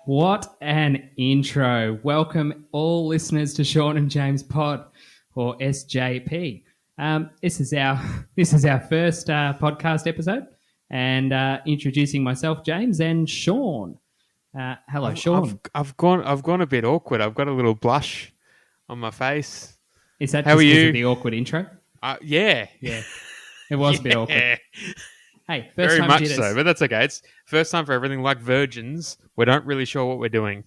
What an intro. Welcome all listeners to Shaun and James Pod, or SJP. This is our first podcast episode, and introducing myself, James, and Shaun. Hello, Shaun. I've gone a bit awkward. I've got a little blush on my face. Is that How just are because you? of the awkward intro? Yeah. Yeah, it was a bit awkward. Hey, first Very time much jitters. so, but that's okay. It's first time for everything. Like virgins, we don't really sure what we're doing.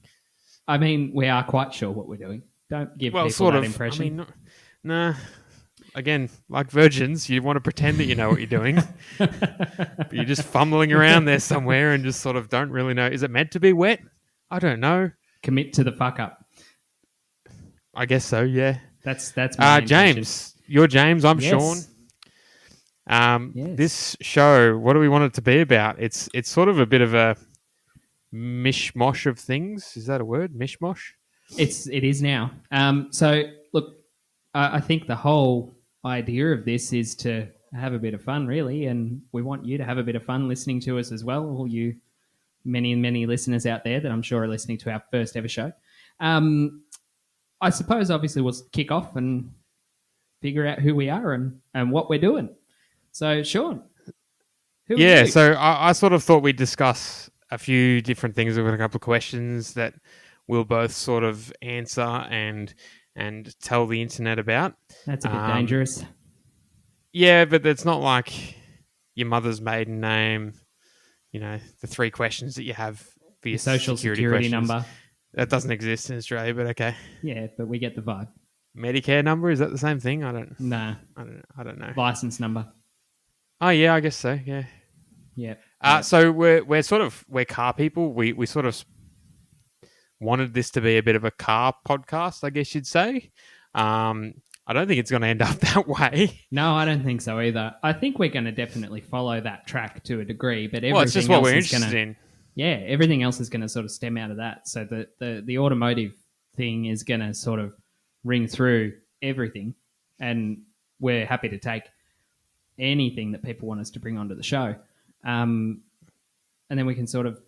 I mean, we are quite sure what we're doing. Don't give Well, people sort that of. impression. I mean, nah. Again, like virgins, you want to pretend that you know what you're doing, but you're just fumbling around there somewhere and just sort of don't really know. Is it meant to be wet? I don't know. Commit to the fuck up. I guess so. Yeah. That's my intention. James, you're James. I'm Yes. Shaun. Yes. This show, what do we want it to be about? It's sort of a bit of a mishmash of things. Is that a word? Mishmash? It is now. So look, I think the whole idea of this is to have a bit of fun, really, and we want you to have a bit of fun listening to us as well. All you many listeners out there that I'm sure are listening to our first ever show. I suppose obviously we'll kick off and figure out who we are and what we're doing. So Shaun, who are Yeah, you? so I sort of thought we'd discuss a few different things. We've got a couple of questions that we'll both sort of answer and tell the internet about. That's a bit dangerous. Yeah, but it's not like your mother's maiden name, you know, the three questions that you have for your Social security questions. number. That doesn't exist in Australia, but okay. Yeah, but we get the vibe. Medicare number, is that the same thing? I don't know. License number. Oh yeah, I guess so. Yeah. Yeah. So we're car people. We sort of wanted this to be a bit of a car podcast, I guess you'd say. I don't think it's going to end up that way. No, I don't think so either. I think we're going to definitely follow that track to a degree, but everything Well, it's just what else we're is interested gonna, in. Yeah, everything else is going to sort of stem out of that. So the automotive thing is going to sort of ring through everything, and we're happy to take anything that people want us to bring onto the show, and then we can sort of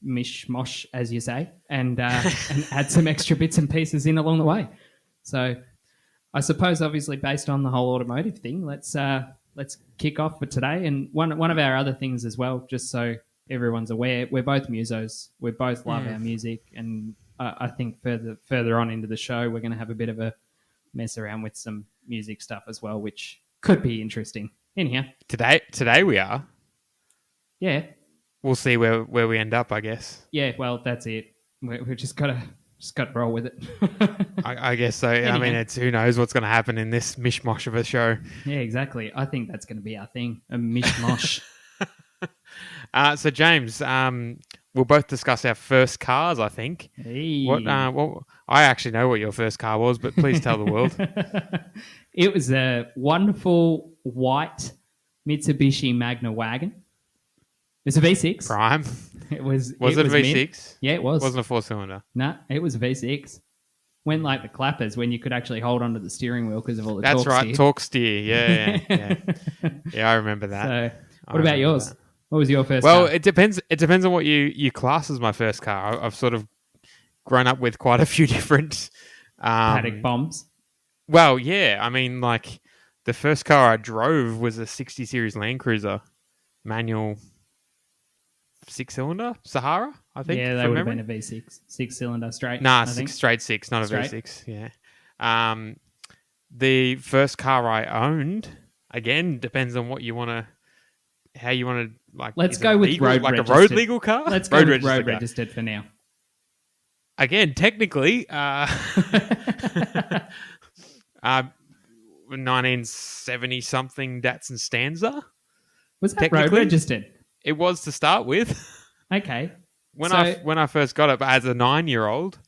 mishmash, as you say, and add some extra bits and pieces in along the way. So I suppose, obviously, based on the whole automotive thing, let's kick off for today. And one of our other things as well, just so everyone's aware, we're both musos. We both love our music, and I think further on into the show, we're going to have a bit of a mess around with some music stuff as well, which could be interesting. Anyhow, Today we are. yeah, We'll see where we end up, I guess. yeah. Well, that's it. We just got to roll with it. I guess so. Anyhow. I mean, it's who knows what's going to happen in this mishmash of a show. Yeah, exactly. I think that's going to be our thing, a mishmash. So James, we'll both discuss our first cars, I think. Hey. What I actually know what your first car was, but please tell the world. It was a wonderful white Mitsubishi Magna wagon. It's a V6. Prime. It was. Was it a mint. V6? Yeah, it was. Wasn't a 4-cylinder. Nah, it was a V6. Went like the clappers when you could actually hold onto the steering wheel because of all the That's torque right, steer. torque steer. Yeah. Yeah, I remember that. So, I what about remember yours? that. What was your first Well, car? it depends. It depends on what you class as my first car. I've sort of grown up with quite a few different Paddock bombs. Well, yeah. I mean, like the first car I drove was a 60 series Land Cruiser, manual, 6-cylinder Sahara. I think. Yeah, they from would have memory. been a V6, 6-cylinder straight. Nah, I think. straight six, not Straight? a V6. Yeah. The first car I owned, again, depends on what you want to, how you want to like. Let's is it go with legal, road like registered. a road legal car. Let's go with road registered car. registered for now. Again, technically, 1970 something Datsun Stanza. Was that road Technically, registered? It was to start with. Okay. When So- I first got it, but as a 9-year-old.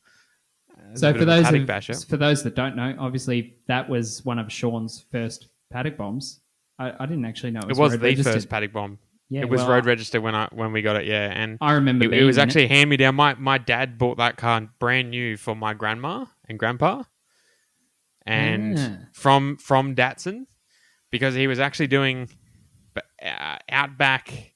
So for those that don't know, obviously that was one of Shaun's first paddock bombs. I didn't actually know It was road the registered. first paddock bomb. Yeah, It was well, road registered when we got it, yeah. And I remember it being was in actually hand me down. My dad bought that car brand new for my grandma and grandpa, and from Datsun, because he was actually doing Outback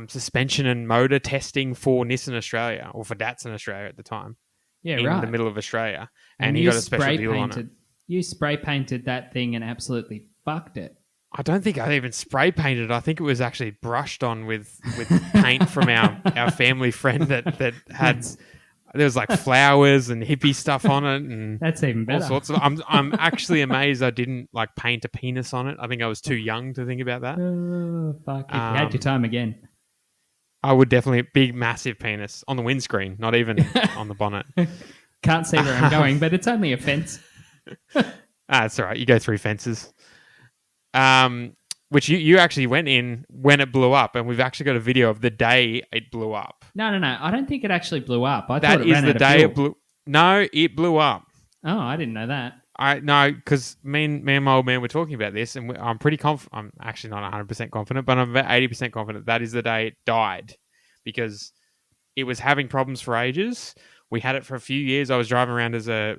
suspension and motor testing for Nissan Australia, or for Datsun Australia at the time. Yeah, in right. the middle of Australia, and he you got a special deal on it. You spray painted that thing and absolutely fucked it. I don't think I even spray painted it. I think it was actually brushed on with paint from our family friend that had. There was like flowers and hippie stuff on it, and that's even better. All sorts of. I'm actually amazed I didn't like paint a penis on it. I think I was too young to think about that. Fuck! If you had your time again, I would definitely big, massive penis on the windscreen, not even on the bonnet. Can't see where I'm going, but it's only a fence. It's all right. You go through fences. Which you actually went in when it blew up, and we've actually got a video of the day it blew up. No. I don't think it actually blew up. I that thought it is ran the out day of fuel. it blew. No, it blew up. Oh, I didn't know that. Because me and my old man were talking about this, and I'm pretty confident. I'm actually not 100% confident, but I'm about 80% confident that is the day it died, because it was having problems for ages. We had it for a few years. I was driving around as a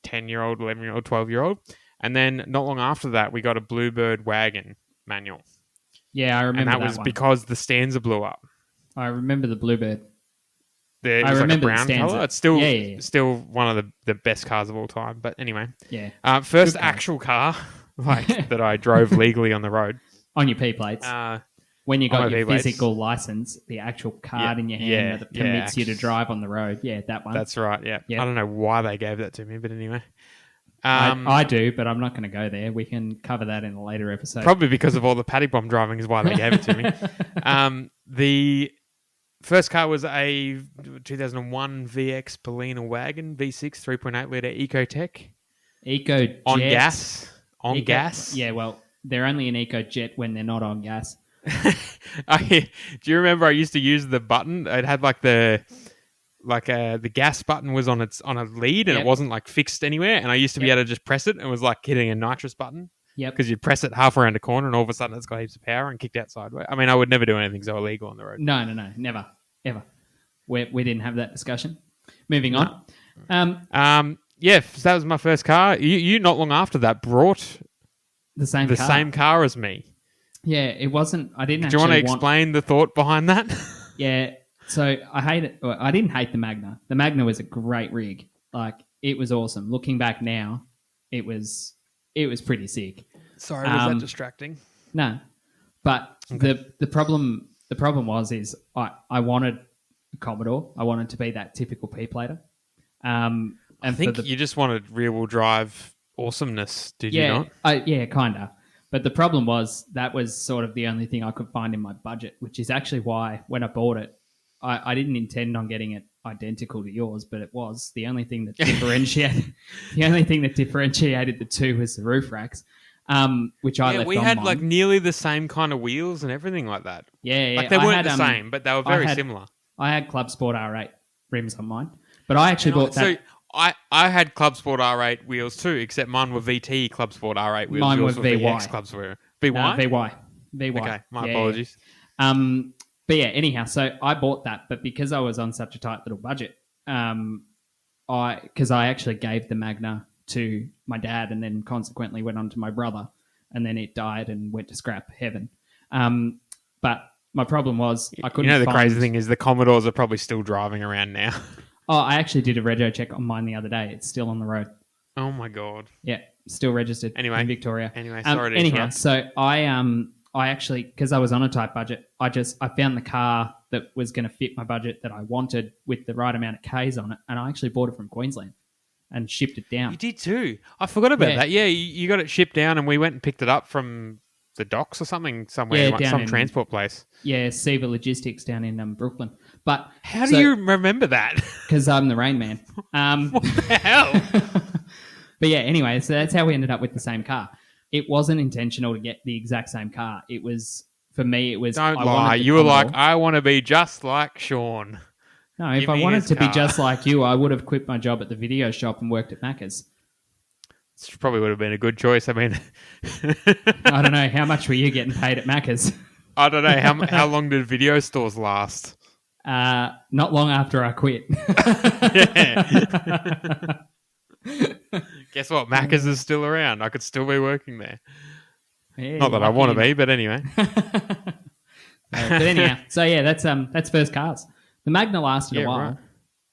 10-year-old, 11-year-old, 12-year-old. And then not long after that, we got a Bluebird wagon manual. Yeah, I remember that. And that was one. because the Stanza blew up. I remember the Bluebird. It was like a brown colour. It's still one of the best cars of all time. But anyway. Yeah. First actual car that I drove legally on the road. On your P plates. When you got your physical license, the actual card in your hand that permits you to drive on the road. Yeah, that one. That's right, yeah. I don't know why they gave that to me, but anyway. I do, but I'm not going to go there. We can cover that in a later episode. Probably because of all the paddy bomb driving is why they gave it to me. The first car was a 2001 VX Polina wagon, V6, 3.8 litre Ecotec. EcoJet. On gas. Gas. Yeah, well, they're only an EcoJet when they're not on gas. Do you remember I used to use the button? It had like the gas button was on a lead, and it wasn't like fixed anywhere, and I used to be able to just press it, and it was like hitting a nitrous button. Yep. Because you'd press it half around a corner, and all of a sudden it's got heaps of power and kicked out sideways. I mean, I would never do anything so illegal on the road. No, never, ever. We didn't have that discussion. Moving on. So that was my first car. You not long after that brought the same car as me. Yeah, it wasn't. I didn't. Do you want to explain the thought behind that? Yeah. So I hate it. Well, I didn't hate the Magna. The Magna was a great rig. Like, it was awesome. Looking back now, it was pretty sick. Sorry, was that distracting? No, but okay. the problem was I wanted a Commodore. I wanted to be that typical P-plater. And I think you just wanted rear-wheel drive awesomeness, did you not? Yeah, kind of. But the problem was that was sort of the only thing I could find in my budget, which is actually why when I bought it, I didn't intend on getting it identical to yours, but it was. The only thing that differentiated the two was the roof racks, which I left on. We had like nearly the same kind of wheels and everything like that. Yeah. Like they weren't the same, but they were very similar. I had Club Sport R8 rims on mine, but I actually bought that. So I had Club Sport R8 wheels too, except mine were VT Club Sport R8 wheels. Mine were VY. VX Club Sport. VY? VY. Okay, my apologies. But yeah, anyhow, so I bought that, but because I was on such a tight little budget, because I actually gave the Magna to my dad and then consequently went on to my brother, and then it died and went to scrap heaven. But my problem was I couldn't the crazy thing is the Commodores are probably still driving around now. Oh, I actually did a rego check on mine the other day. It's still on the road. Oh my God. Yeah, still registered in Victoria. Anyway, sorry to interrupt. So I actually, because I was on a tight budget, I found the car that was going to fit my budget that I wanted with the right amount of Ks on it, and I actually bought it from Queensland and shipped it down. You did too. I forgot about that. Yeah, you got it shipped down, and we went and picked it up from the docks or something somewhere, some transport place. Yeah, Seva Logistics down in Brooklyn. But how do you remember that? Because I'm the Rain Man. What the hell? But yeah, anyway, so that's how we ended up with the same car. It wasn't intentional to get the exact same car. It was, for me, it was... Don't lie. You were like, I want to be just like Shaun. No, if I wanted to be just like you, I would have quit my job at the video shop and worked at Macca's. It probably would have been a good choice. I mean... I don't know. How much were you getting paid at Macca's? I don't know. How long did video stores last? Not long after I quit. Guess what? Macca's is still around. I could still be working there. Yeah, not that I want to be, but anyway. But anyhow, so yeah, that's first cars. The Magna lasted a while. Right.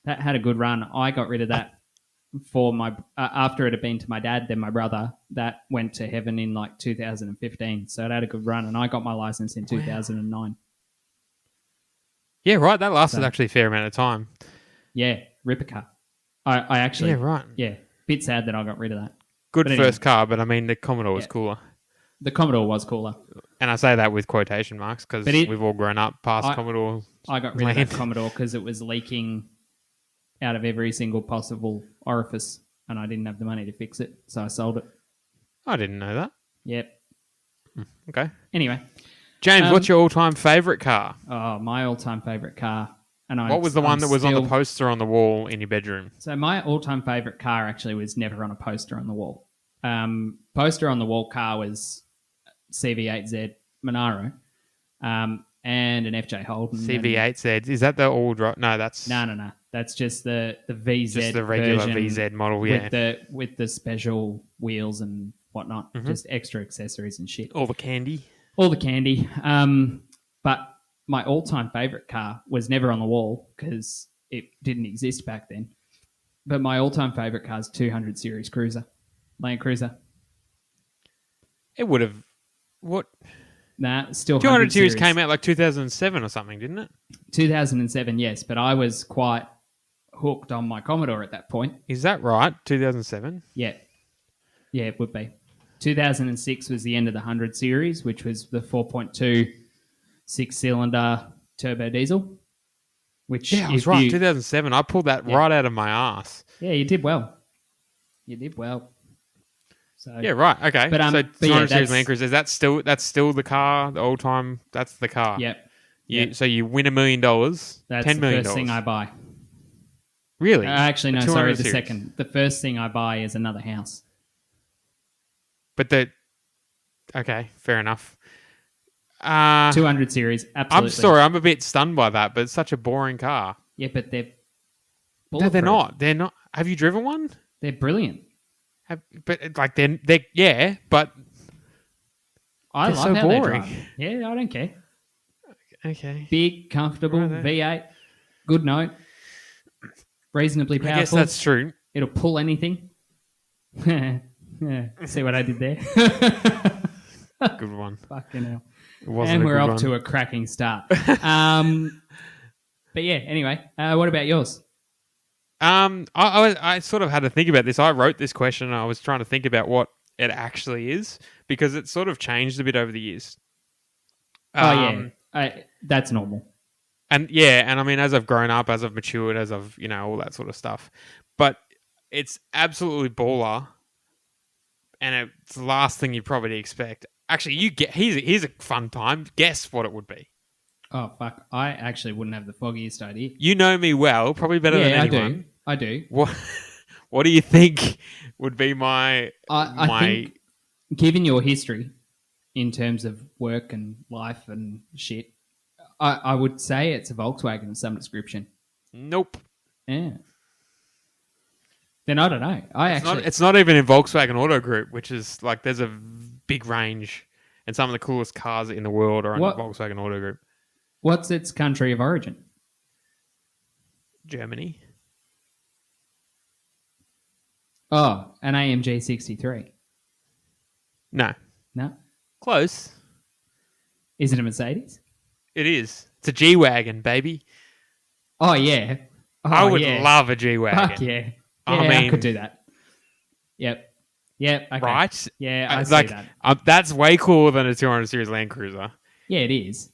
That had a good run. I got rid of that for my after it had been to my dad, then my brother. That went to heaven in like 2015. So it had a good run, and I got my license in 2009. Yeah, right. That lasted actually a fair amount of time. Yeah, ripper car. I actually, Yeah, right. Yeah, bit sad that I got rid of that. Good But first car, but I mean the Commodore was cooler. The Commodore was cooler. And I say that with quotation marks because we've all grown up past Commodore. I got rid of that Commodore because it was leaking out of every single possible orifice, and I didn't have the money to fix it, so I sold it. I didn't know that. Yep. Okay. Anyway. James, what's your all-time favourite car? Oh, my all-time favourite car. What was the one that was on the poster on the wall in your bedroom? So my all-time favourite car actually was never on a poster on the wall. Poster on the wall car was CV8Z Monaro and an FJ Holden. CV8Z. Is that the all-drive? No, that's... No. That's just the VZ just the regular VZ model, yeah. With the special wheels and whatnot. Mm-hmm. Just extra accessories and shit. All the candy. But my all-time favourite car was never on the wall because it didn't exist back then. But my all-time favourite car is 200 series Cruiser, Land Cruiser. It would have... What? Nah, still 200 series came out like 2007 or something, didn't it? 2007, yes. But I was quite hooked on my Commodore at that point. Is that right? 2007? Yeah. Yeah, it would be. 2006 was the end of the 100 series, which was the 4.2 six-cylinder turbo diesel. Which I was right. 2007. I pulled that right out of my ass. Yeah, you did well. So, yeah, right. Okay. But, so 200 series Land Cruiser, that's still the car, the old time. That's the car. Yep. So you win $1 million. That's $10 million. The first thing I buy. Really? Actually, no. Sorry, the second. The first thing I buy is another house. But okay, fair enough. 200 series, absolutely. I'm sorry, I'm a bit stunned by that, but it's such a boring car. Yeah, but they're no, they're not. They're not. Have you driven one? They're brilliant. But like but I love so how boring. They drive. Yeah, I don't care. Okay. Big, comfortable, V8, good note, reasonably powerful. I guess that's true. It'll pull anything. Yeah, see what I did there? Good one. Fucking hell. And we're off to a cracking start. But yeah, anyway, what about yours? I sort of had to think about this. I wrote this question and I was trying to think about what it actually is because it's sort of changed a bit over the years. That's normal. And I mean, as I've grown up, as I've matured, as I've, all that sort of stuff. But it's absolutely baller. And it's the last thing you'd probably expect. Actually, here's a fun time. Guess what it would be. Oh, fuck. I actually wouldn't have the foggiest idea. You know me well, probably better than anyone. I do. What do you think would be my... I think, given your history in terms of work and life and shit, I would say it's a Volkswagen of some description. Nope. Yeah. Then I don't know. It's not even in Volkswagen Auto Group, which is like there's a big range, and some of the coolest cars in the world are in the Volkswagen Auto Group. What's its country of origin? Germany. Oh, an AMG 63. No. Close. Is it a Mercedes? It is. It's a G-Wagon, baby. Oh, yeah. I would love a G-Wagon. Fuck yeah. I could do that. Yep. Okay. Right? Yeah, I see that. That's way cooler than a 200 Series Land Cruiser. Yeah, it is.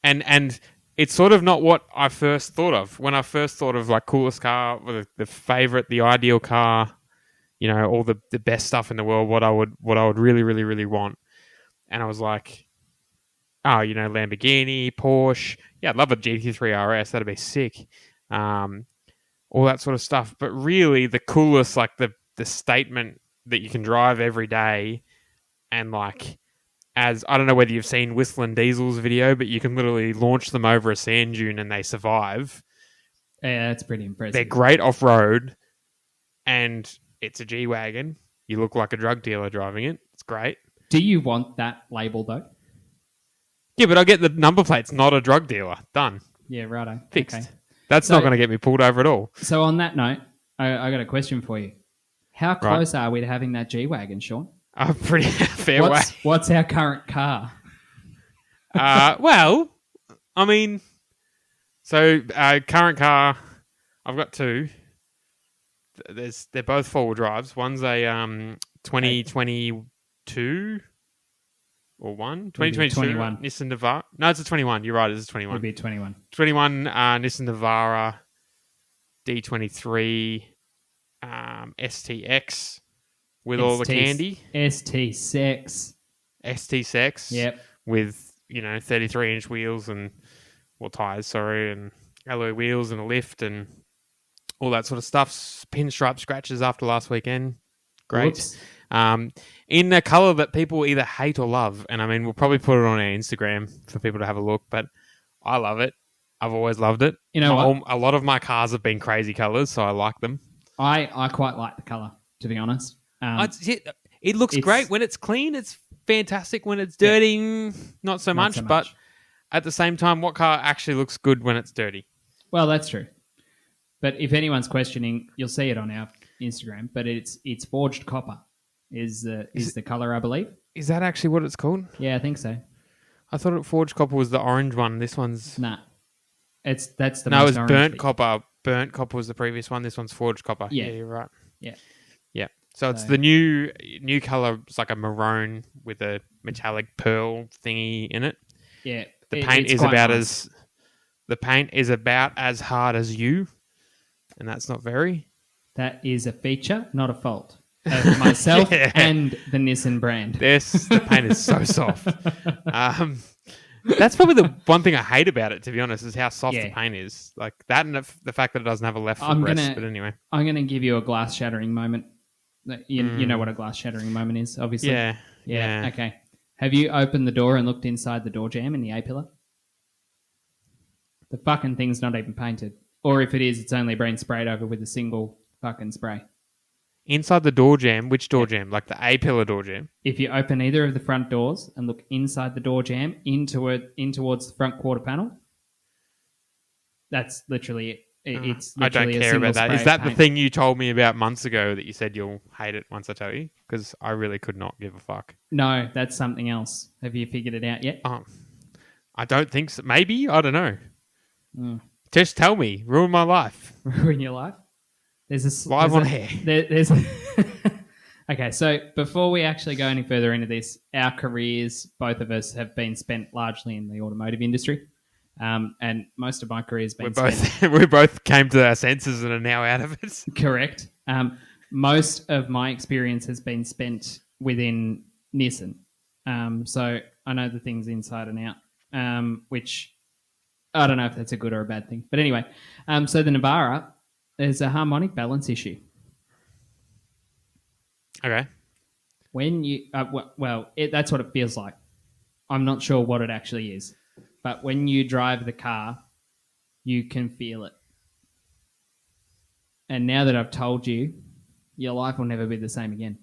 And it's sort of not what I first thought of. When I first thought of like coolest car, the favorite, the ideal car, all the best stuff in the world, what I would really, really, really want. And I was like, Lamborghini, Porsche. Yeah, I'd love a GT3 RS. That'd be sick. All that sort of stuff. But really the coolest, like the statement that you can drive every day and like, as I don't know whether you've seen Whistling Diesel's video, but you can literally launch them over a sand dune and they survive. Yeah, that's pretty impressive. They're great off-road and it's a G-Wagon. You look like a drug dealer driving it. It's great. Do you want that label though? Yeah, but I get the number plate's not a drug dealer. Done. Yeah, righto. Fixed. Okay. That's not going to get me pulled over at all. So on that note, I got a question for you. How close are we to having that G-Wagon, Sean? Pretty fair way. What's our current car? Well, I mean, so current car, I've got two. They're both four-wheel drives. One's a 2022 or 2022 21. Nissan Navara. No, it's a 21. You're right, it's a 21. It'd be 21. 21 Nissan Navara D23 STX with all the candy. ST Sex. Yep. With 33-inch wheels and tires, and alloy wheels and a lift and all that sort of stuff. Pinstripe scratches after last weekend. Great. Whoops. In a colour that people either hate or love. And I mean, we'll probably put it on our Instagram for people to have a look, but I love it. I've always loved it. You know what? A lot of my cars have been crazy colours, so I like them. I quite like the colour, to be honest. It looks great. When it's clean, it's fantastic. When it's dirty, not so much. But at the same time, what car actually looks good when it's dirty? Well, that's true. But if anyone's questioning, you'll see it on our Instagram. But it's forged copper is the colour, I believe. Is that actually what it's called? Yeah, I think so. I thought forged copper was the orange one. This one's that's the no. Most It was burnt bit. Copper. Burnt copper was the previous one. This one's forged copper. Yeah, you're right. Yeah. So it's the new colour. It's like a maroon with a metallic pearl thingy in it. Yeah. The paint is about as hard as you, and that's not very. That is a feature, not a fault, of myself and the Nissan brand. The paint is so soft. That's probably the one thing I hate about it, to be honest, is how soft the paint is. Like that, and the fact that it doesn't have a left foot rest. But anyway, I'm going to give you a glass shattering moment. You know what a glass shattering moment is, obviously. Yeah. Okay. Have you opened the door and looked inside the door jamb in the A-pillar? The fucking thing's not even painted. Or if it is, it's only been sprayed over with a single fucking spray. Inside the door jamb? Which door jamb? Like the A-pillar door jamb? If you open either of the front doors and look inside the door jamb in towards the front quarter panel, that's literally it. It's literally I don't care about that. Is that the thing you told me about months ago that you said you'll hate it once I tell you? Because I really could not give a fuck. No, that's something else. Have you figured it out yet? I don't think so. Maybe? I don't know. Just tell me. Ruin my life. Ruin your life? Live on air. There's Okay, so before we actually go any further into this, our careers, both of us, have been spent largely in the automotive industry. And most of my career has been we both came to our senses and are now out of it. Correct. Most of my experience has been spent within Nissan. So I know the things inside and out, which I don't know if that's a good or a bad thing. But anyway, so the Navara, there's a harmonic balance issue. Okay. When you, that's what it feels like. I'm not sure what it actually is. But when you drive the car, you can feel it. And now that I've told you, your life will never be the same again.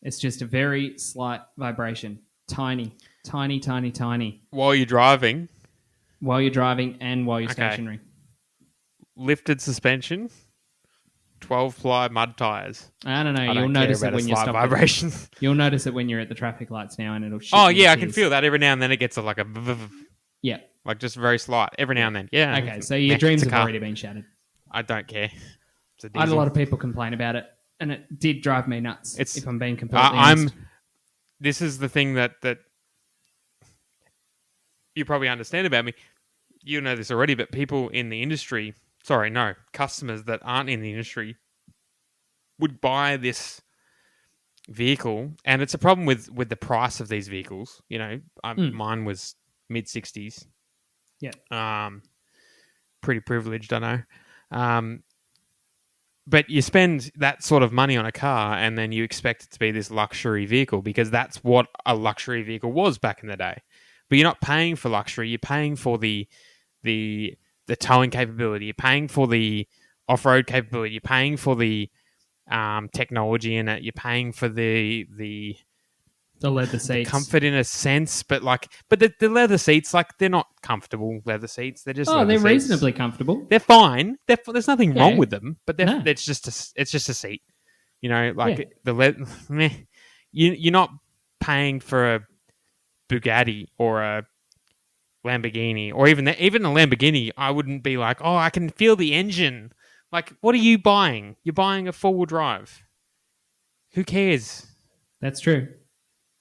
It's just a very slight vibration. Tiny, tiny, tiny, tiny. While you're driving? While you're driving and while you're stationary. Lifted suspension, 12-ply mud tyres. I don't know. You'll notice it when you stop. Vibrations. You'll notice it when you're at the traffic lights now, and it'll. Oh yeah, I can feel that every now and then. It gets like a. Yeah. Like just very slight every now and then. Yeah. Okay, so your dreams have already been shattered. I don't care. I had a lot of people complain about it, and it did drive me nuts. If I'm being completely honest. This is the thing that you probably understand about me. You know this already, but people in the industry. Sorry, no, customers that aren't in the industry would buy this vehicle, and it's a problem with the price of these vehicles. You know, mine was mid-60s. Yeah. Pretty privileged, I know. But you spend that sort of money on a car, and then you expect it to be this luxury vehicle because that's what a luxury vehicle was back in the day. But you're not paying for luxury; you're paying for the towing capability. You're paying for the off-road capability. You're paying for the technology in it. You're paying for the The leather seats. comfort in a sense, but the leather seats, like, they're not comfortable leather seats. They're just leather they're seats. reasonably comfortable. They're fine. There's nothing Yeah. wrong with them, but No. it's just a seat. You know, like Yeah. the leather. You're not paying for a Bugatti or a Lamborghini, or even a Lamborghini. I wouldn't be like, oh, I can feel the engine. Like, what are you buying? You're buying a 4-wheel drive. Who cares? That's true.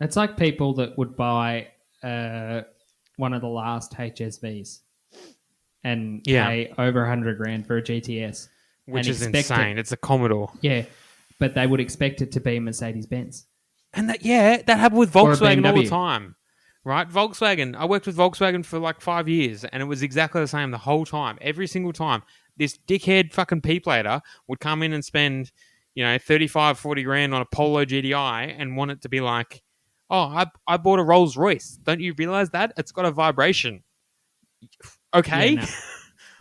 It's like people that would buy one of the last HSVs and pay over $100,000 for a GTS, which is insane. It's a Commodore. Yeah, but they would expect it to be Mercedes-Benz. And that happened with Volkswagen all the BMW. time, right? Volkswagen. I worked with Volkswagen for like 5 years, and it was exactly the same the whole time. Every single time, this dickhead fucking P-plater would come in and spend, 35, 40 grand on a Polo GDI and want it to be like, oh, I bought a Rolls Royce. Don't you realize that? It's got a vibration. Okay. Yeah,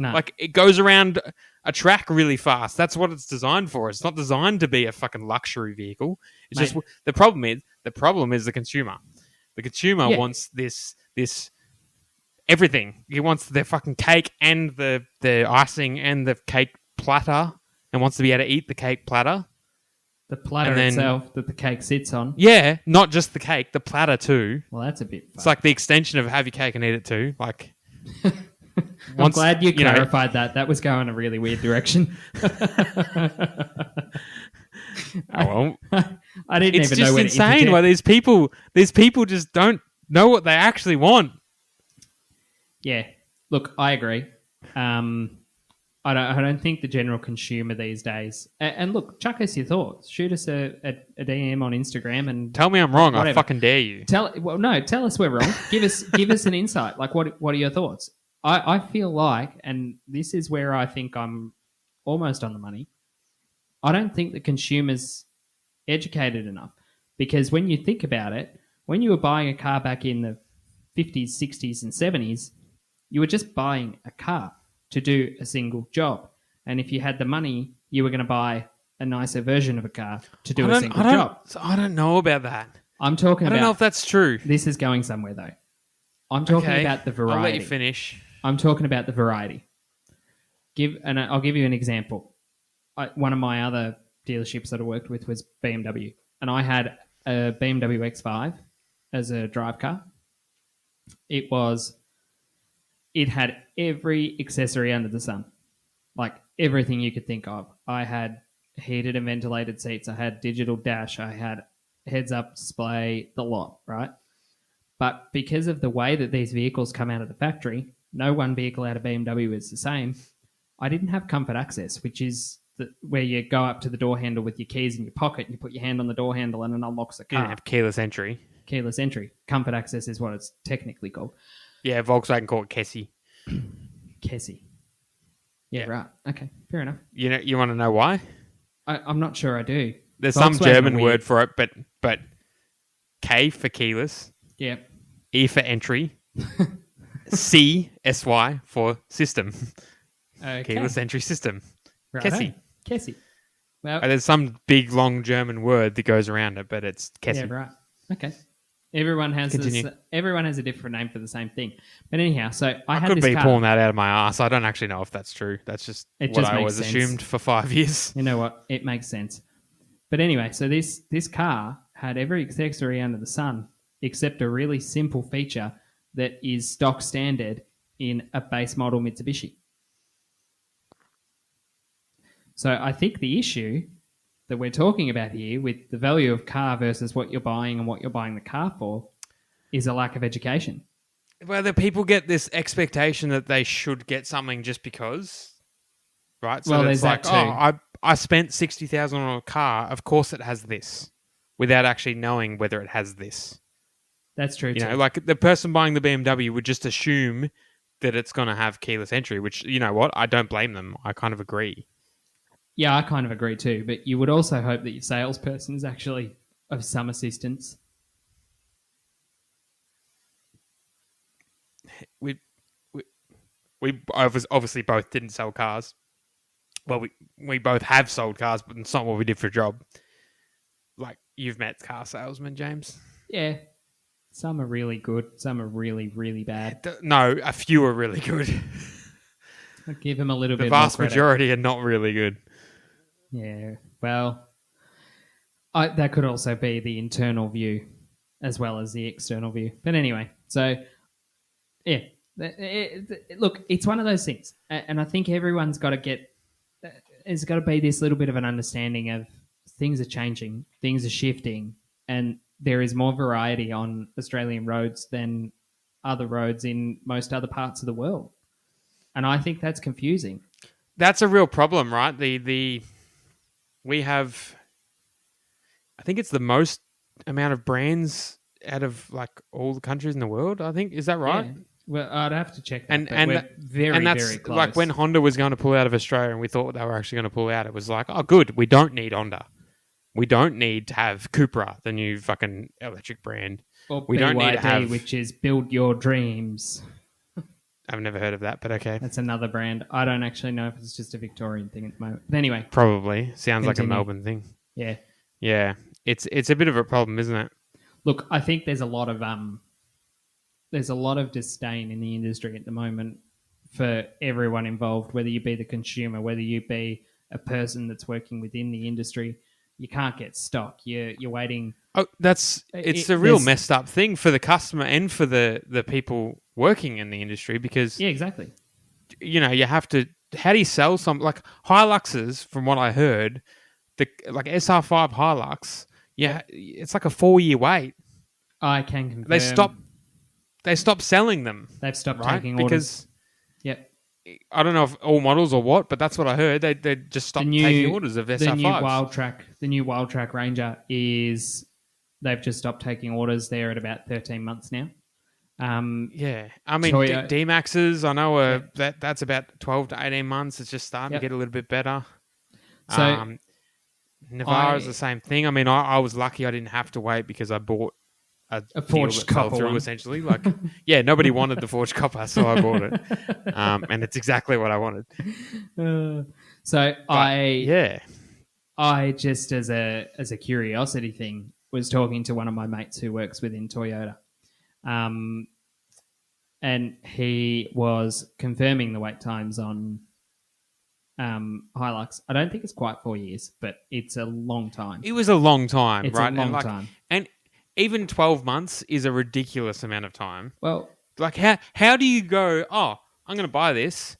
no. Like, it goes around a track really fast. That's what it's designed for. It's not designed to be a fucking luxury vehicle. It's just the problem is the consumer. The consumer wants this everything. He wants their fucking cake and the icing and the cake platter, and wants to be able to eat the cake platter. The platter itself that the cake sits on. Yeah, not just the cake, the platter too. Well, that's a bit. It's like the extension of have your cake and eat it too. Like, I'm glad you clarified that. That was going a really weird direction. Well, I didn't it's even know just where insane why these people just don't know what they actually want. Yeah, look, I agree. I don't think the general consumer these days. And look, chuck us your thoughts. Shoot us a DM on Instagram and tell me I'm wrong. Whatever. I fucking dare you. Tell us we're wrong. Give us an insight. Like, what are your thoughts? I feel like, and this is where I think I'm almost on the money. I don't think the consumer's educated enough, because when you think about it, when you were buying a car back in the 50s, 60s, and 70s, you were just buying a car to do a single job. And if you had the money, you were going to buy a nicer version of a car to do a single job. I don't know about that. I don't know if that's true. This is going somewhere, though. I'm talking about the variety. I'll let you finish. I'm talking about the variety. I'll give you an example. One of my other dealerships that I worked with was BMW, and I had a BMW X5 as a drive car. It had every accessory under the sun, like everything you could think of. I had heated and ventilated seats. I had digital dash. I had heads-up display, the lot, right? But because of the way that these vehicles come out of the factory, no one vehicle out of BMW is the same. I didn't have comfort access, which is where you go up to the door handle with your keys in your pocket and you put your hand on the door handle and it unlocks the car. You didn't have keyless entry. Keyless entry. Comfort access is what it's technically called. Yeah, Volkswagen call it Kessie. Kessie. Yeah, right. Okay, fair enough. You want to know why? I'm not sure I do. There's some German word for it, but K for keyless. Yeah. E for entry. SY for system. Okay. Keyless entry system. Right. Kessie. Well, there's some big long German word that goes around it, but it's Kessie. Yeah, right. Okay. Everyone has a different name for the same thing. But anyhow, so I had could this be car. pulling that out of my ass. I don't actually know if that's true. That's just what I always assumed for 5 years. You know what? It makes sense. But anyway, so this car had every accessory under the sun except a really simple feature that is stock standard in a base model Mitsubishi. So I think the issue that we're talking about here with the value of car versus what you're buying and what you're buying the car for is a lack of education. Well, the people get this expectation that they should get something just because, right? So there's like, that too. I spent $60,000 on a car. Of course it has this, without actually knowing whether it has this. That's true too. Like the person buying the BMW would just assume that it's going to have keyless entry, which, you know what? I don't blame them. I kind of agree. Yeah, I kind of agree too. But you would also hope that your salesperson is actually of some assistance. We obviously both didn't sell cars. Well, we both have sold cars, but it's not what we did for a job. Like, you've met car salesmen, James. Yeah. Some are really good. Some are really, really bad. No, a few are really good. I'll give them a little The bit vast more credit. majority are not really good. Yeah. Well, that could also be the internal view as well as the external view. But anyway, so yeah. Look, it's one of those things. And I think everyone's got to there's got to be this little bit of an understanding of things are changing, things are shifting, and there is more variety on Australian roads than other roads in most other parts of the world. And I think that's confusing. That's a real problem, right? We have, I think it's the most amount of brands out of like all the countries in the world. I think, is that right? Yeah. Well, I'd have to check that. And we're very, that's very close. like when Honda was going to pull out of Australia, and we thought they were actually going to pull out. It was like, oh, good, we don't need Honda. We don't need to have Cupra, the new fucking electric brand. Or we BYD, don't need to have, which is Build Your Dreams. I've never heard of that, but okay. That's another brand. I don't actually know if it's just a Victorian thing at the moment. But anyway. Probably. Sounds like a Continue. Melbourne thing. Yeah. Yeah. It's a bit of a problem, isn't it? Look, I think there's a lot of disdain in the industry at the moment for everyone involved, whether you be the consumer, whether you be a person that's working within the industry. You can't get stock. You're waiting. Oh, it's a real messed up thing for the customer and for the people working in the industry, because yeah, exactly. You know, you have to. How do you sell some like Hiluxes? From what I heard, like SR5 Hilux, yeah, it's like a 4-year wait. I can confirm. They stopped selling them. They've stopped right? taking orders. Because yep. I don't know if all models or what, but that's what I heard. They just stopped taking orders of SR5s. The new Wild Track Ranger they've just stopped taking orders. They're at about 13 months now. Yeah, I mean D-Maxes, I know that's about 12 to 18 months. It's just starting to get a little bit better. So Navara's the same thing. I mean, I was lucky I didn't have to wait because I bought a forged copper one. Essentially. Like, yeah, nobody wanted the forged copper, so I bought it, and it's exactly what I wanted. I just as a curiosity thing was talking to one of my mates who works within Toyota, and he was confirming the wait times on Hilux. I don't think it's quite 4 years, but it's a long time. It was a long time, it's right? a long time. And even 12 months is a ridiculous amount of time. Well, like how do you go, oh, I'm going to buy this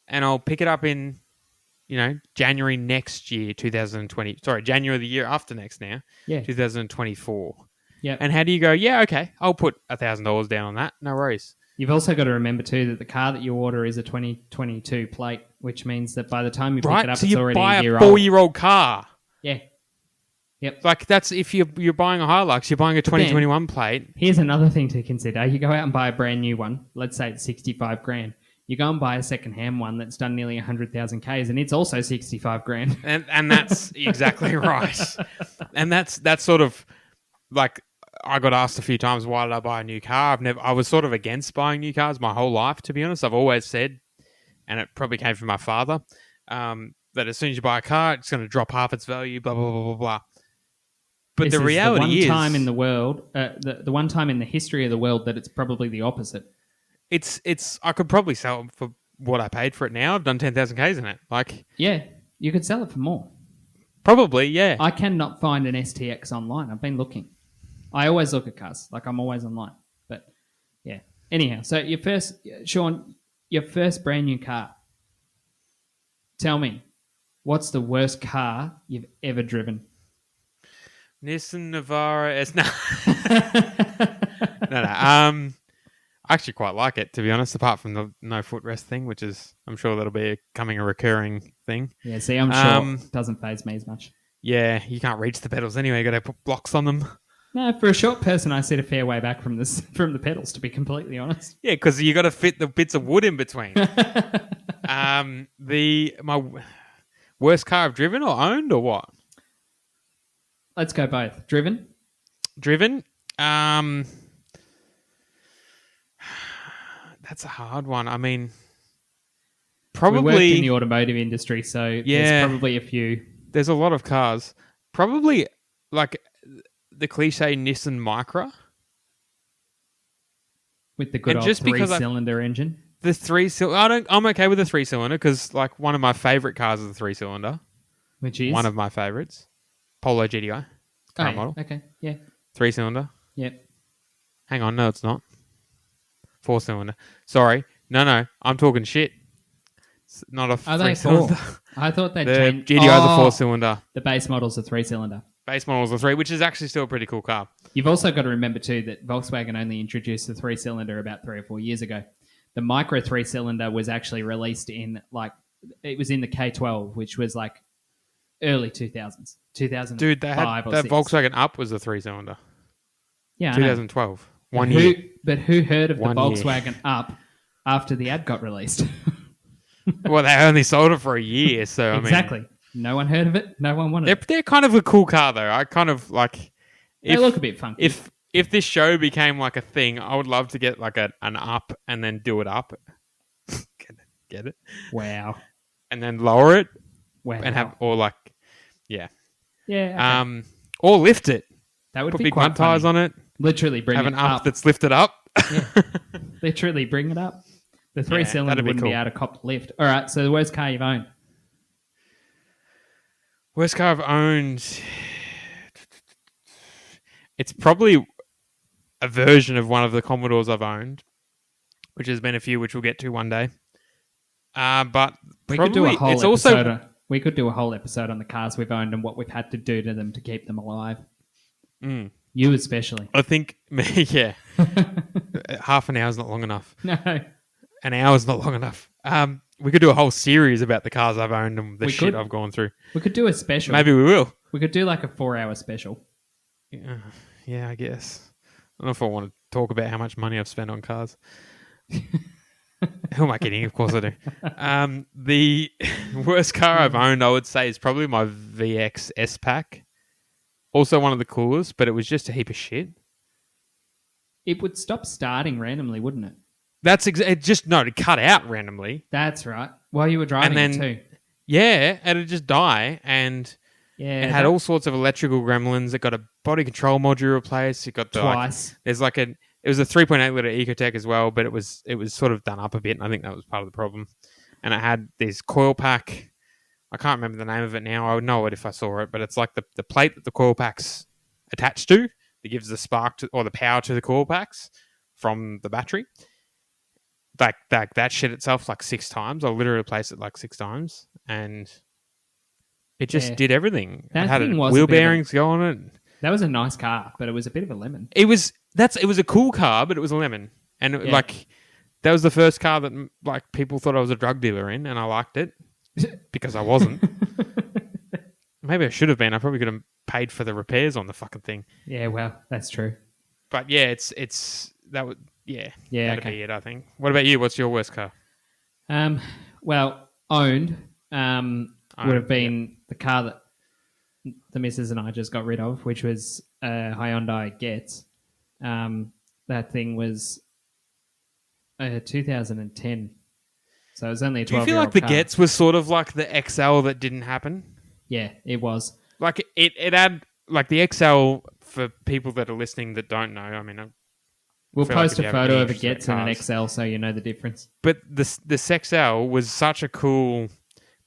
and I'll pick it up in, January next year, 2020. Sorry, January the year after next now, 2024. Yeah. And how do you go, yeah, okay, I'll put $1,000 down on that. No worries. You've also got to remember, too, that the car that you order is a 2022 plate, which means that by the time you pick it up, so it's already a year old. old. 4-year-old car. Yeah. Yep. Like, that's if you're buying a Hilux, you're buying a 2021 plate. Here's another thing to consider. You go out and buy a brand new one. Let's say it's 65 grand. You go and buy a second-hand one that's done nearly 100,000 Ks, and it's also 65 grand. And that's exactly right. And that's sort of like, I got asked a few times, why did I buy a new car? I was sort of against buying new cars my whole life, to be honest. I've always said, and it probably came from my father, that as soon as you buy a car, it's going to drop half its value, blah, blah, blah, blah, blah. But the reality is... the one time in the world, the one time in the history of the world that it's probably the opposite. It's. I could probably sell it for what I paid for it now. I've done 10,000 Ks in it. Like, yeah, you could sell it for more. Probably, yeah. I cannot find an STX online. I've been looking. I always look at cars. Like, I'm always online. But, yeah. Anyhow, so Shaun, your first brand new car. Tell me, what's the worst car you've ever driven? Nissan Navara S. No. I actually quite like it, to be honest, apart from the no footrest thing, which is, I'm sure that'll be becoming a recurring thing. Yeah, see, I'm sure it doesn't faze me as much. Yeah, you can't reach the pedals anyway. You got to put blocks on them. No, for a short person, I sit a fair way back from the pedals, to be completely honest. Yeah, because you got to fit the bits of wood in between. My worst car I've driven or owned or what? Let's go both. Driven? That's a hard one. I mean, probably... We worked in the automotive industry, so there's probably a few. There's a lot of cars. Probably, like, the cliche Nissan Micra. With the good And old just because three-cylinder engine. The three-cylinder, I'm okay with the three-cylinder because, like, one of my favorite cars is the three-cylinder. Which is? One of my favorites. Polo GTI. Current model. Okay, yeah. Three-cylinder. Yep. Hang on, no, it's not. Four-cylinder. Sorry. No, I'm talking shit. It's not a three-cylinder. I thought they'd The changed. GTI is a four-cylinder. The base model's a three-cylinder. Base model's a three, which is actually still a pretty cool car. You've also got to remember, too, that Volkswagen only introduced the three-cylinder about 3 or 4 years ago. The micro three-cylinder was actually released in, like, it was in the K12, which was, like, early 2000s. 2005 Dude, they had or that 6. Volkswagen Up was a three-cylinder. Yeah, I know. 2012. 1 year. But who heard of the 1 year. Volkswagen Up after the ad got released? Well, they only sold it for a year, so Exactly. No one heard of it. No one wanted it. They're kind of a cool car, though. I kind of like... They look a bit funky. If this show became like a thing, I would love to get like an Up and then do it up. Get it? Wow. And then lower it. Wow. And have... Or like... Yeah. Yeah. Okay. Or lift it. That would Put be big quite mud tires funny. on it. Literally bring have it an up up. that's lifted up. Yeah. Literally bring it up. The three-cylinder that'd be wouldn't cool. be able to cop the lift. All right, so the worst car you've owned? Worst car I've owned... It's probably a version of one of the Commodores I've owned, which has been a few, which we'll get to one day. But We probably, could do a whole it's episode. also... We could do a whole episode on the cars we've owned and what we've had to do to them to keep them alive. You especially. I think, yeah. Half an hour is not long enough. No. An hour is not long enough. We could do a whole series about the cars I've owned and the shit I've gone through. We could do a special. Maybe we will. We could do like a 4-hour special. Yeah, I guess. I don't know if I want to talk about how much money I've spent on cars. Who am I kidding? Of course I do. The worst car I've owned, I would say, is probably my VX S-Pack. Also one of the coolest, but it was just a heap of shit. It would stop starting randomly, wouldn't it? That's it cut out randomly. That's right. While you were driving And it then- too. Yeah, and it'd just die, and Yeah. it had all sorts of electrical gremlins. It got a body control module replaced. It got twice. It was a 3.8 liter Ecotec as well, but it was sort of done up a bit, and I think that was part of the problem. And it had this coil pack. I can't remember the name of it now. I would know it if I saw it, but it's like the plate that the coil pack's attached to that gives the spark or the power to the coil packs from the battery. Like that shit itself like 6 times. I literally replaced it like 6 times, and it just did everything. That it had thing was wheel a bit of a- bearings go on it. That was a nice car, but it was a bit of a lemon. It was a cool car, but it was a lemon, and that was the first car that like people thought I was a drug dealer in, and I liked it because I wasn't. Maybe I should have been. I probably could have paid for the repairs on the fucking thing. Yeah, well, that's true. But yeah, that'd okay. be it. I think. What about you? What's your worst car? Well, owned would have been the car that the missus and I just got rid of, which was a Hyundai Getz. That thing was 2010, so it was only a 12-year-old Do you feel like the car. Getz was sort of like the XL that didn't happen? Yeah, it was. Like it had like the XL for people that are listening that don't know. I mean, We'll feel like post if you a have photo any of a interest in Getz and an cars. XL so you know the difference. but this XL was such a cool,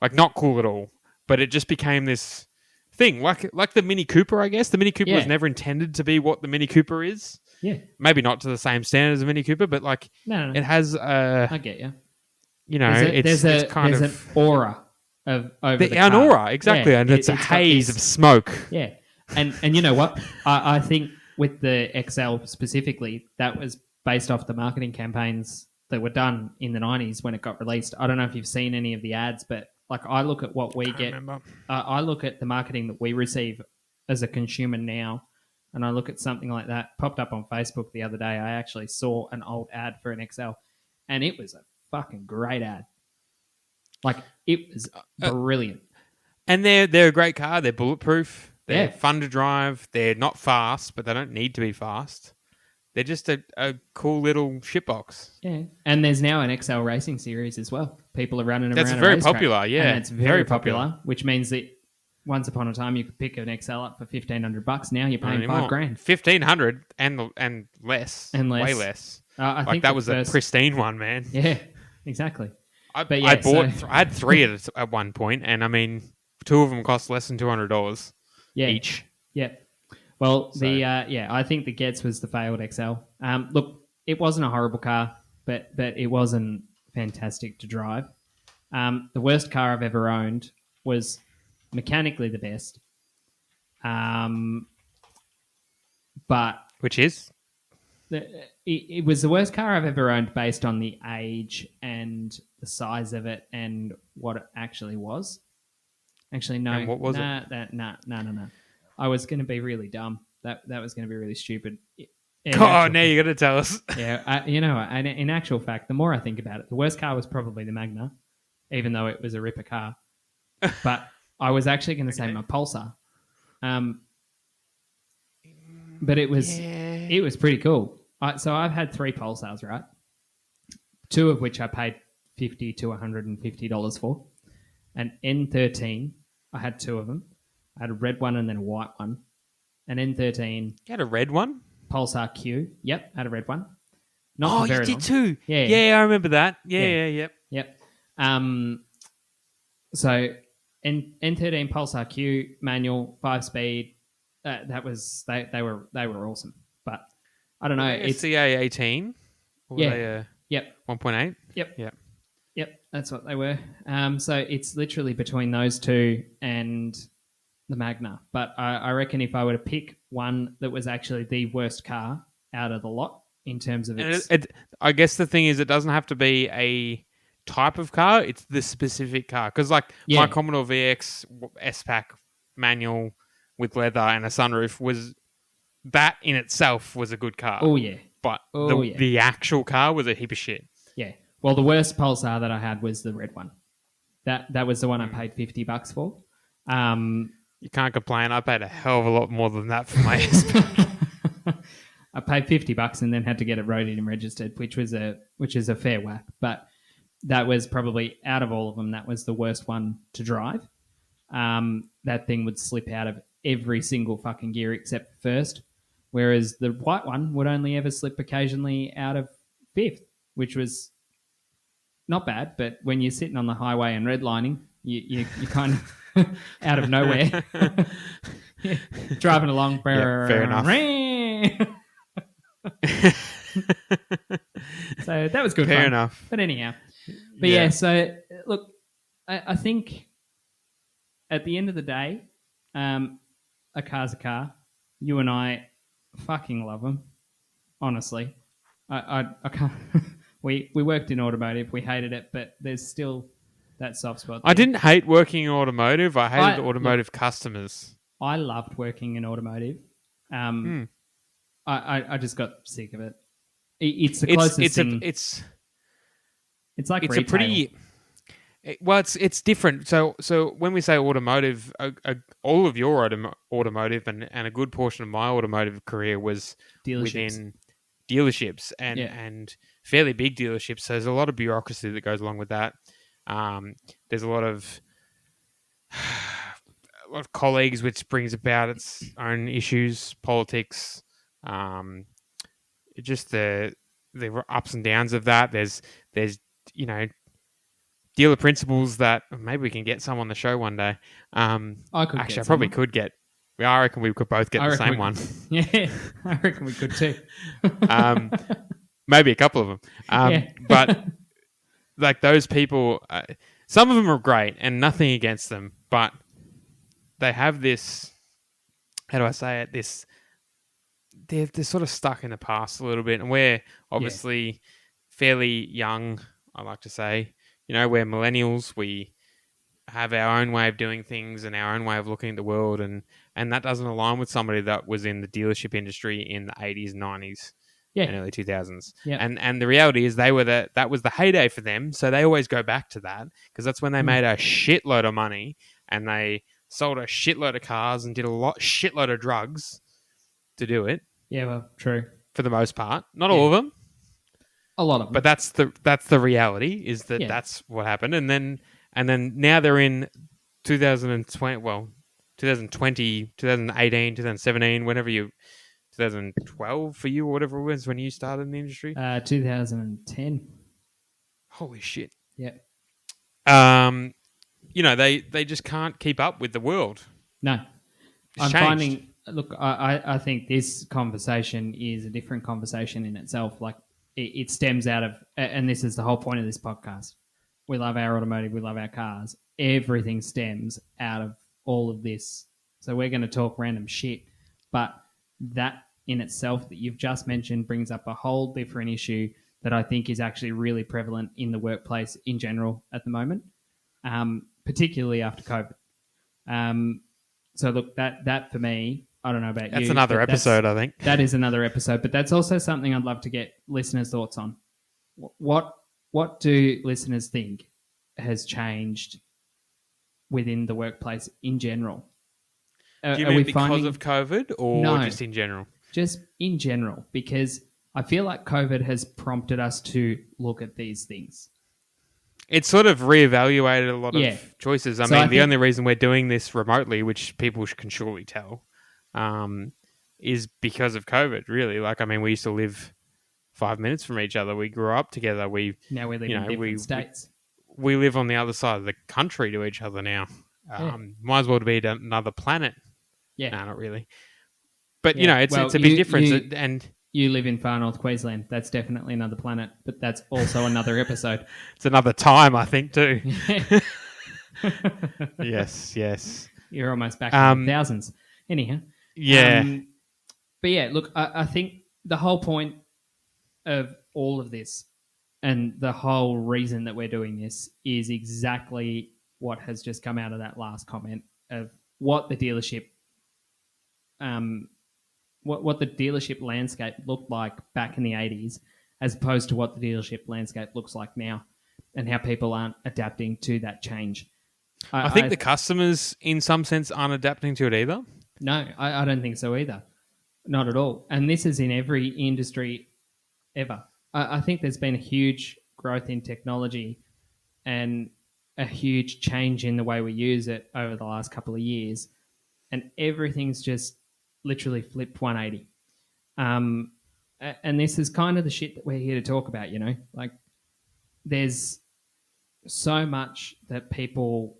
like not cool at all, but it just became this thing, like the Mini Cooper. I guess the Mini Cooper was never intended to be what the Mini Cooper is. Yeah. Maybe not to the same standard as a Mini Cooper, but like No. it has I get you. you know, There's it's an aura of over the an car. aura, exactly, Yeah, and it's a got haze this- of smoke. Yeah, and you know what? I think with the XL specifically, that was based off the marketing campaigns that were done in the 90s when it got released. I don't know if you've seen any of the ads, but like I look at what we get. Remember. I look at the marketing that we receive as a consumer now, and I look at something like that popped up on Facebook the other day. I actually saw an old ad for an XL, and it was a fucking great ad. Like it was brilliant. And they're a great car. They're bulletproof. They're Yeah. fun to drive. They're not fast, but they don't need to be fast. They're just a cool little shitbox. Yeah, and there's now an XL racing series as well. People are running That's around. very a racetrack, popular, yeah. and it's very popular, which means that once upon a time you could pick an XL up for $1,500. Now you're paying anymore. $5,000 $1,500 and less, and less. way less. I Like think that was a pristine one, man. Yeah, exactly. I had 3 at one point, and I mean, 2 of them cost less than $200 each. Yeah. Well, I think the Getz was the failed XL. Look, it wasn't a horrible car, but it wasn't fantastic to drive. The worst car I've ever owned was mechanically the best. But which is? It was the worst car I've ever owned based on the age and the size of it and what it actually was. Actually, no. And what was it? No. I was going to be really dumb. That was going to be really stupid. Now you got to tell us. Yeah, in actual fact, the more I think about it, the worst car was probably the Magna, even though it was a ripper car. But I was actually going to say my Pulsar. But it was pretty cool. So I've had 3 Pulsars, right? 2 of which I paid $50 to $150 for. An N13, I had 2 of them. I had a red one and then a white one. An N13. You had a red one? Pulsar Q. Yep, had a red one. Not you did long. too. Yeah, I remember that. Yep. So N13 Pulsar Q manual 5-speed. That was they were awesome. But I don't know. It's CA18. Yeah. Yep. 1.8. Yep. That's what they were. So it's literally between those 2 and the Magna. But I reckon if I were to pick one that was actually the worst car out of the lot in terms of its... I guess the thing is it doesn't have to be a type of car. It's the specific car. Because my Commodore VX S-Pack manual with leather and a sunroof was... That in itself was a good car. Oh, yeah. But the actual car was a heap of shit. Yeah. Well, the worst Pulsar that I had was the red one. That was the one I paid $50 for. You can't complain. I paid a hell of a lot more than that for my S-Pack. I paid $50 and then had to get it roaded and registered, which is a fair whack. But that was probably, out of all of them, that was the worst one to drive. That thing would slip out of every single fucking gear except first, whereas the white one would only ever slip occasionally out of 5th, which was not bad. But when you're sitting on the highway and redlining, you kind of out of nowhere driving along. Fair enough. So that was good. Fair fun. enough. But anyhow, so look, I think at the end of the day, a car's a car. You and I fucking love them. Honestly, I can't. We worked in automotive. We hated it, but there's still that soft spot there. I didn't hate working in automotive. I hated automotive customers. I loved working in automotive. I just got sick of it. It's the closest thing. It's like it's retail. a pretty. It's different. So when we say automotive, all of your automotive and a good portion of my automotive career was within dealerships and fairly big dealerships. So there's a lot of bureaucracy that goes along with that. There's a lot of colleagues, which brings about its own issues, politics, just the ups and downs of that. There's dealer principles that maybe we can get some on the show one day. I probably could get. I reckon we could both get the same one. Yeah, I reckon we could too. Maybe a couple of them. But like those people, some of them are great and nothing against them, but they have this. How do I say it? They're sort of stuck in the past a little bit, and we're obviously fairly young. I like to say. We're millennials. We have our own way of doing things and our own way of looking at the world, and that doesn't align with somebody that was in the dealership industry in the 80s, 90s, and early 2000s. Yeah. And the reality is that was the heyday for them, so they always go back to that because that's when they made a shitload of money and they sold a shitload of cars and did shitload of drugs to do it. Yeah, well, true. For the most part. Not all of them. A lot of them. But that's the reality is that that's what happened. And then now they're in 2020, well, 2020, 2018, 2017, 2012 for you or whatever it was when you started in the industry? 2010. Holy shit. Yeah. They just can't keep up with the world. No. It's I'm changed. finding, look, I think this conversation is a different conversation in itself. Like, it stems out of, and this is the whole point of this podcast. We love our automotive, we love our cars. Everything stems out of all of this. So we're going to talk random shit. But that in itself that you've just mentioned brings up a whole different issue that I think is actually really prevalent in the workplace in general at the moment, particularly after COVID. So look, that for me, I don't know about you. That's another episode, I think. That is another episode, but that's also something I'd love to get listeners' thoughts on. What do listeners think has changed within the workplace in general? Do you mean because of COVID or just in general? Just in general, because I feel like COVID has prompted us to look at these things. It's sort of reevaluated a lot of choices. I think the only reason we're doing this remotely, which people can surely tell, is because of COVID, really. Like, I mean, we used to live 5 minutes from each other. We grew up together. Now we live in different states. We live on the other side of the country to each other now. Might as well be another planet. Yeah. No, not really. But, it's a big difference. And you live in far north Queensland. That's definitely another planet, but that's also another episode. It's another time, I think, too. Yes. You're almost back in the thousands. Anyhow. Yeah. But yeah, look, I think the whole point of all of this and the whole reason that we're doing this is exactly what has just come out of that last comment of what the dealership what the dealership landscape looked like back in the 80s as opposed to what the dealership landscape looks like now and how people aren't adapting to that change. I think the customers, in some sense, aren't adapting to it either. No, I don't think so either. Not at all. And this is in every industry ever. I think there's been a huge growth in technology and a huge change in the way we use it over the last couple of years. And everything's just literally flipped 180. And this is kind of the shit that we're here to talk about, Like, there's so much that people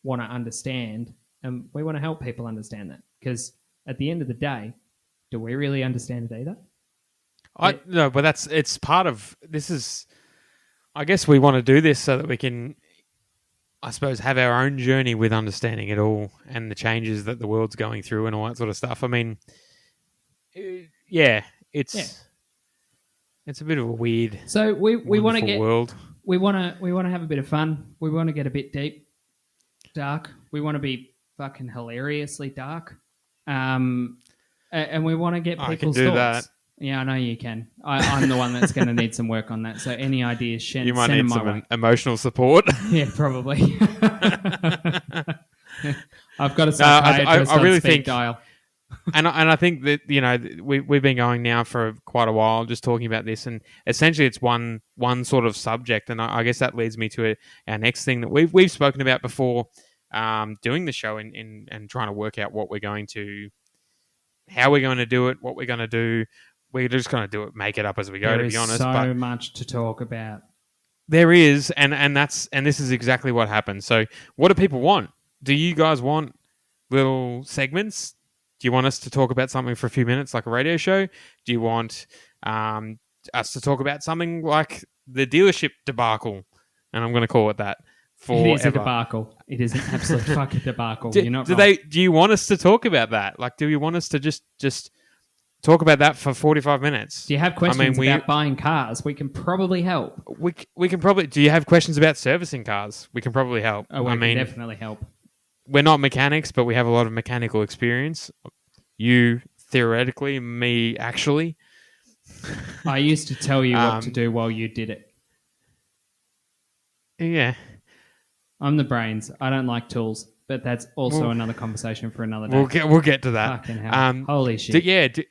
want to understand, and we want to help people understand that. Because at the end of the day, do we really understand it either? No, but it's part of this is. I guess we want to do this so that we can, I suppose, have our own journey with understanding it all and the changes that the world's going through and all that sort of stuff. I mean, it's a bit of a weird. So we want to get world. We want to have a bit of fun. We want to get a bit deep, dark. We want to be fucking hilariously dark, and we want to get people's thoughts. That. Yeah, I know you can. I'm the one that's going to need some work on that. So any ideas, you might need some emotional support. Yeah, probably. I've got a psychiatrist I really on speed think, dial. and I think that we've been going now for quite a while, just talking about this, and essentially it's one sort of subject, and I guess that leads me to our next thing that we've spoken about before, doing the show and trying to work out what we're going to, how we're going to do it, what we're going to do. We're just going to do it, make it up as we go. To be honest, there is so much to talk about. There is, and this is exactly what happens. So, what do people want? Do you guys want little segments? Do you want us to talk about something for a few minutes, like a radio show? Do you want us to talk about something like the dealership debacle? And I'm going to call it that. Forever. It is a debacle. It is an absolute fucking debacle. Do you want us to talk about that? Like, do you want us to just talk about that for 45 minutes? Do you have questions about buying cars? We can probably help. We can probably. Do you have questions about servicing cars? We can probably help. Oh, we can definitely help. We're not mechanics, but we have a lot of mechanical experience. You theoretically, me actually. I used to tell you what to do while you did it. Yeah. I'm the brains. I don't like tools, but that's also another conversation for another day. We'll get to that. Fucking hell. Holy shit.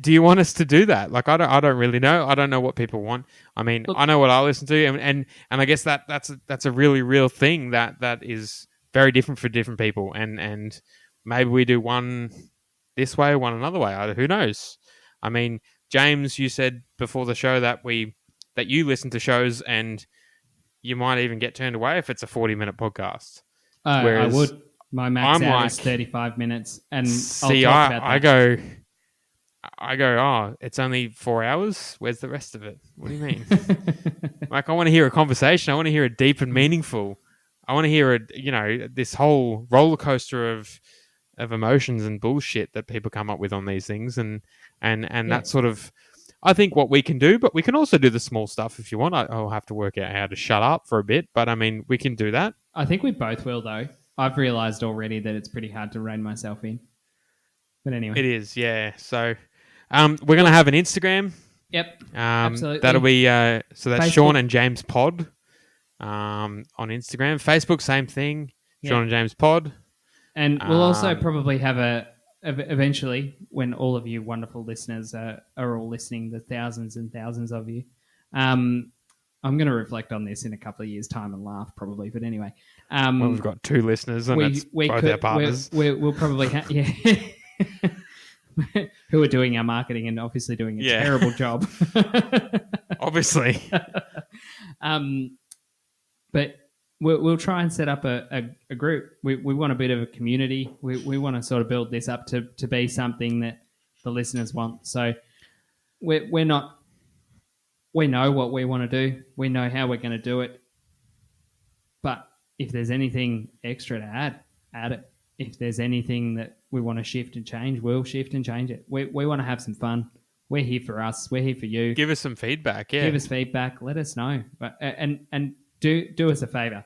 Do you want us to do that? Like, I don't really know. I don't know what people want. I mean, look, I know what I listen to, and I guess that's a really real thing that is very different for different people, and maybe we do one this way, one another way. Who knows? I mean, James, you said before the show that you listen to shows and you might even get turned away if it's a 40-minute podcast. I would. My max out is 35 minutes, and see, I'll talk about that. I go, oh, it's only 4 hours? Where's the rest of it? What do you mean? Like, I want to hear a conversation. I want to hear it deep and meaningful. I want to hear this whole roller coaster of emotions and bullshit that people come up with on these things, and that's sort of, I think, what we can do. But we can also do the small stuff if you want. I'll have to work out how to shut up for a bit, but I mean, we can do that. I think we both will, though. I've realised already that it's pretty hard to rein myself in. But anyway, it is, yeah. So, we're going to have an Instagram. Yep, absolutely. That'll be so that's Facebook. Shaun and James Pod on Instagram. Facebook, same thing. Shaun and James Pod. And we'll also probably have eventually, when all of you wonderful listeners are all listening, the thousands and thousands of you, I'm going to reflect on this in a couple of years' time and laugh probably. But anyway. Well, we've got 2 listeners and it's both our partners. We'll probably have, who are doing our marketing and obviously doing a terrible job. Obviously. But we'll try and set up a group. We want a bit of a community. We want to sort of build this up to be something that the listeners want. So we know what we want to do. We know how we're going to do it. But if there's anything extra to add it. If there's anything that we want to shift and change, we'll shift and change it. We want to have some fun. We're here for us. We're here for you. Give us some feedback. Yeah. Give us feedback. Let us know. But and do us a favor.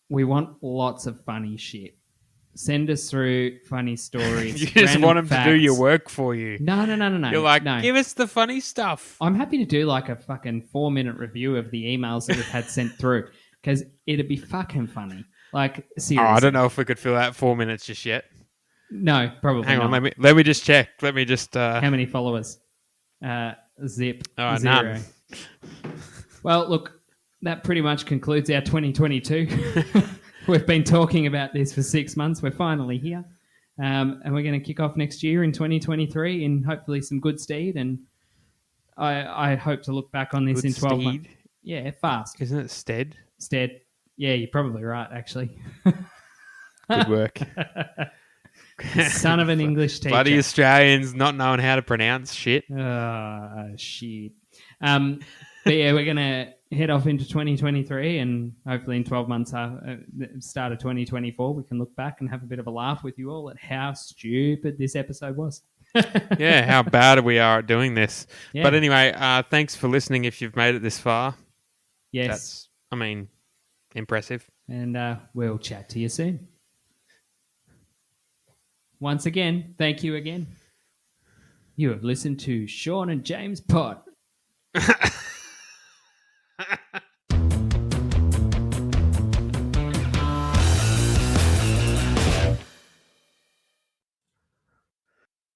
We want lots of funny shit. Send us through funny stories. You just want them to do your work for you. No. You're like, give us the funny stuff. I'm happy to do like a fucking 4-minute review of the emails that we've had sent through because it'd be fucking funny. Like, seriously. I don't know if we could fill out 4 minutes just yet. No, probably Hang on, not. let me just check. Let me just... How many followers? Zip. Oh, 0. none. Well, look, that pretty much concludes our 2022. We've been talking about this for 6 months. We're finally here. And we're going to kick off next year in 2023 in hopefully some good stead. And I hope to look back on this in 12 months. Yeah, fast. Isn't it stead? Stead. Yeah, you're probably right, actually. Good work. Son of an English teacher. Bloody Australians not knowing how to pronounce shit. Shit. But yeah, we're going to head off into 2023 and hopefully in 12 months, start of 2024, we can look back and have a bit of a laugh with you all at how stupid this episode was. Yeah, how bad we are at doing this. Yeah. But anyway, thanks for listening if you've made it this far. Yes. That's, impressive. And we'll chat to you soon. Once again, thank you again. You have listened to Shaun and James Pod.